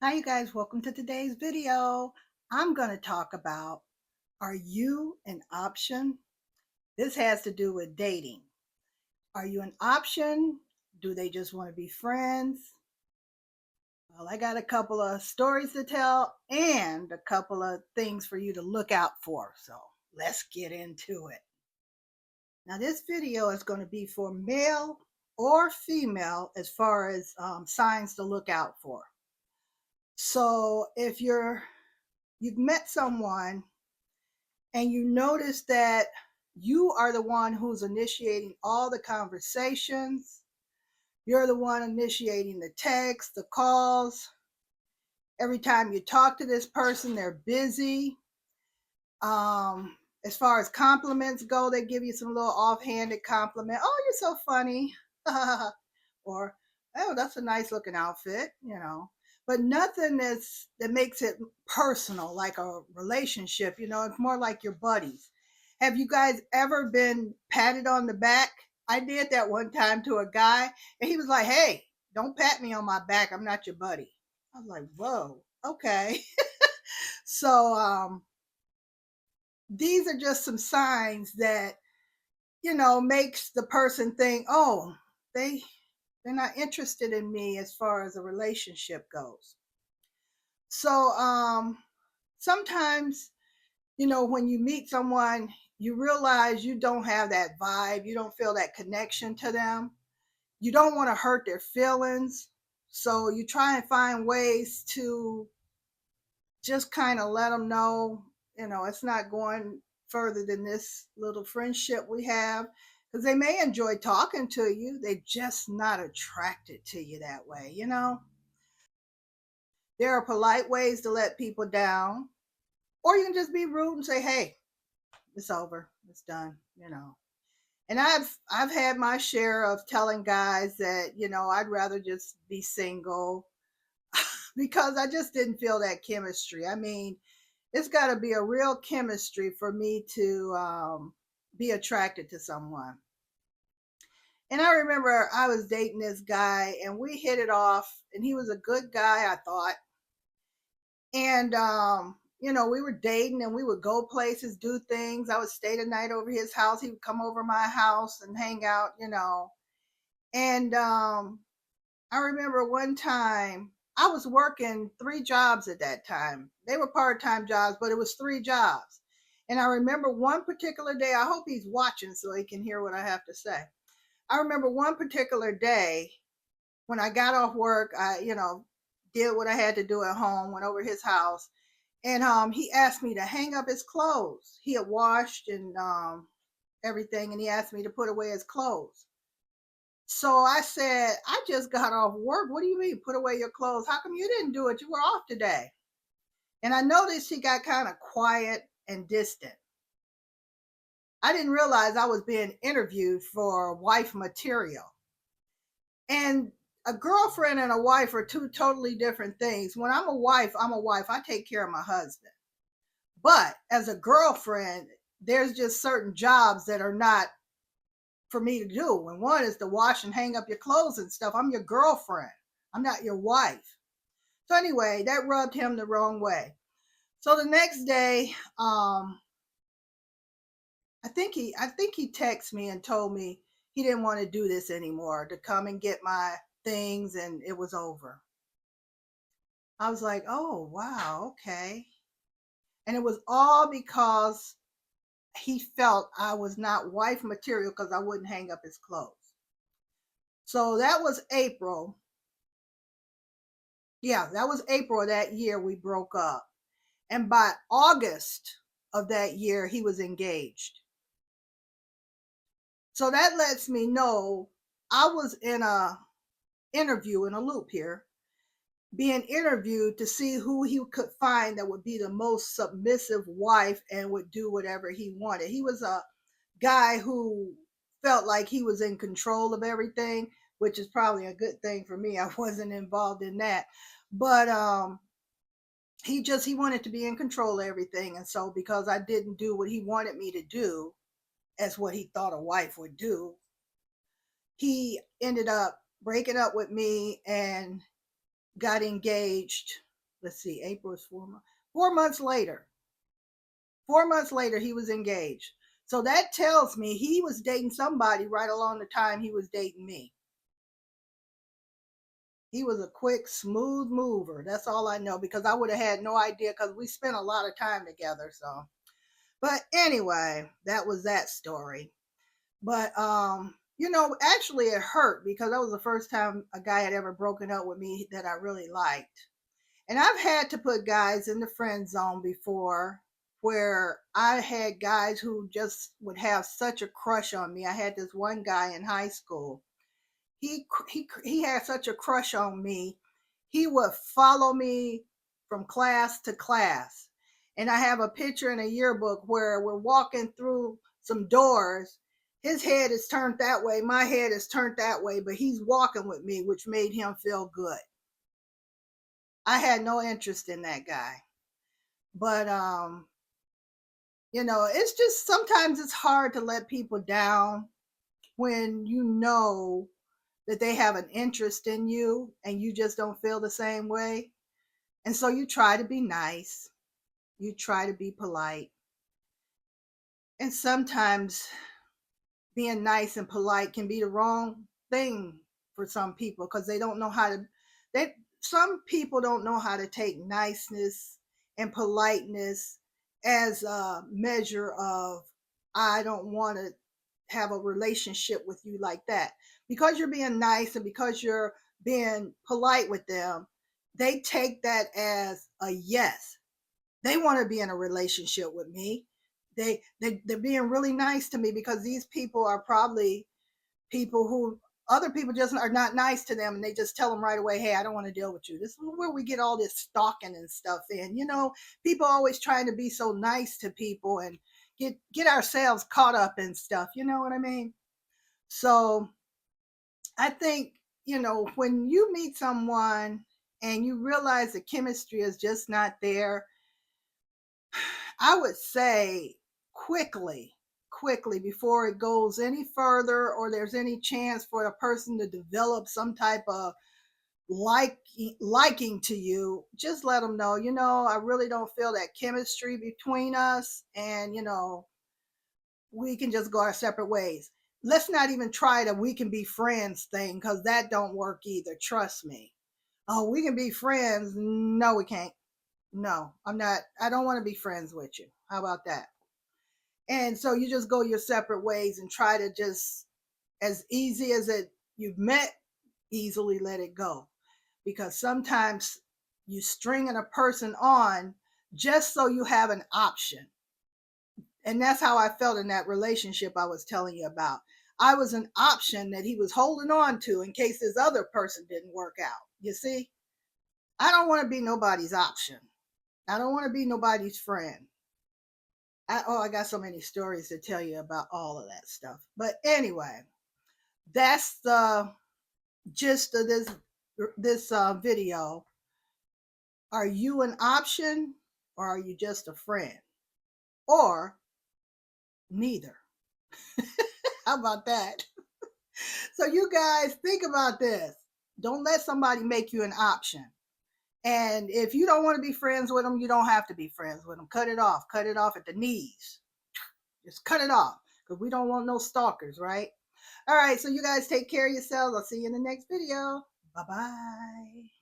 Hi, you guys. Welcome to today's video. I'm going to talk about, are you an option? This has to do with dating. Are you an option? Do they just want to be friends? Well, I got a couple of stories to tell and a couple of things for you to look out for. So let's get into it. Now, this video is going to be for male or female as far as signs to look out for. So if you've met someone and you notice that you are the one who's initiating all the conversations, you're the one initiating the texts, the calls. Every time you talk to this person, they're busy. As far as compliments go, they give you some little offhanded compliment. Oh, you're so funny. Or, oh, that's a nice looking outfit. But nothing that makes it personal, like a relationship. It's more like your buddies. Have you guys ever been patted on the back? I did that one time to a guy, and he was like, "Hey, don't pat me on my back. I'm not your buddy." I was like, "Whoa, okay." So these are just some signs that makes the person think, "Oh, they they're not interested in me as far as a relationship goes." So sometimes, when you meet someone, you realize you don't have that vibe, you don't feel that connection to them. You don't want to hurt their feelings. So you try and find ways to just kind of let them know, it's not going further than this little friendship we have. Because they may enjoy talking to you, they're just not attracted to you that way. There are polite ways to let people down, or you can just be rude and say, "Hey, it's over, it's done." And I've had my share of telling guys that I'd rather just be single because I just didn't feel that chemistry. I mean, it's got to be a real chemistry for me to be attracted to someone. And I remember I was dating this guy and we hit it off, and he was a good guy, I thought. And we were dating and we would go places, do things. I would stay the night over his house. He would come over my house and hang out. And I remember one time I was working three jobs at that time. They were part-time jobs, but it was three jobs. And I remember one particular day, I hope he's watching so he can hear what I have to say. I remember one particular day when I got off work, I did what I had to do at home, went over his house, and he asked me to hang up his clothes. He had washed and everything, and he asked me to put away his clothes. So I said, "I just got off work. What do you mean, put away your clothes? How come you didn't do it? You were off today." And I noticed he got kind of quiet and distant. I didn't realize I was being interviewed for wife material. And a girlfriend and a wife are two totally different things. When I'm a wife, I'm a wife. I take care of my husband. But as a girlfriend, there's just certain jobs that are not for me to do. And one is to wash and hang up your clothes and stuff. I'm your girlfriend. I'm not your wife. So anyway, that rubbed him the wrong way. So the next day, I think he texted me and told me he didn't want to do this anymore, to come and get my things, and it was over. I was like, "Oh, wow, okay." And it was all because he felt I was not wife material because I wouldn't hang up his clothes. So that was April. Yeah, that was April of that year we broke up. And by August of that year, he was engaged. So that lets me know I was in a interview, in a loop here, being interviewed to see who he could find that would be the most submissive wife and would do whatever he wanted. He was a guy who felt like he was in control of everything, which is probably a good thing for me. I wasn't involved in that. But he wanted to be in control of everything. And so because I didn't do what he wanted me to do as what he thought a wife would do, he ended up breaking up with me and got engaged let's see, April is 4 months. 4 months later. 4 months later, he was engaged. So that tells me he was dating somebody right along the time he was dating me. He was a quick, smooth mover. That's all I know, because I would have had no idea, because we spent a lot of time together. So, but anyway, that was that story. But actually it hurt, because that was the first time a guy had ever broken up with me that I really liked. And I've had to put guys in the friend zone before, where I had guys who just would have such a crush on me. I had this one guy in high school. He had such a crush on me. He would follow me from class to class. And I have a picture in a yearbook where we're walking through some doors. His head is turned that way, my head is turned that way, but he's walking with me, which made him feel good. I had no interest in that guy. But it's just sometimes it's hard to let people down when you know that they have an interest in you and you just don't feel the same way. And so you try to be nice, you try to be polite. And sometimes being nice and polite can be the wrong thing for some people, because they don't know how to they some people don't know how to take niceness and politeness as a measure of, I don't want to have a relationship with you like that. Because you're being nice and because you're being polite with them, they take that as a yes. They want to be in a relationship with me. They're being really nice to me, because these people are probably people who other people just are not nice to them, and they just tell them right away, hey, I don't want to deal with you. This is where we get all this stalking and stuff in. People always trying to be so nice to people and get ourselves caught up in stuff. You know what I mean? So I think, when you meet someone and you realize the chemistry is just not there, I would say quickly before it goes any further, or there's any chance for a person to develop some type of liking to you, just let them know, I really don't feel that chemistry between us, and we can just go our separate ways. Let's not even try the we can be friends thing, because that don't work either. Trust me. Oh, we can be friends. No, we can't. No, I'm not. I don't want to be friends with you. How about that? And so you just go your separate ways and try to just, as easy as it you've met, easily let it go. Because sometimes you stringing a person on just so you have an option. And that's how I felt in that relationship I was telling you about. I was an option that he was holding on to in case this other person didn't work out. You see? I don't want to be nobody's option. I don't want to be nobody's friend. I got so many stories to tell you about all of that stuff. But anyway, that's the gist of this video. Are you an option, or are you just a friend, or neither? How about that? So you guys think about this. Don't let somebody make you an option. And if you don't want to be friends with them, you don't have to be friends with them. Cut it off. Cut it off at the knees. Just cut it off, because we don't want no stalkers, right? All right, so you guys take care of yourselves. I'll see you in the next video. Bye-bye.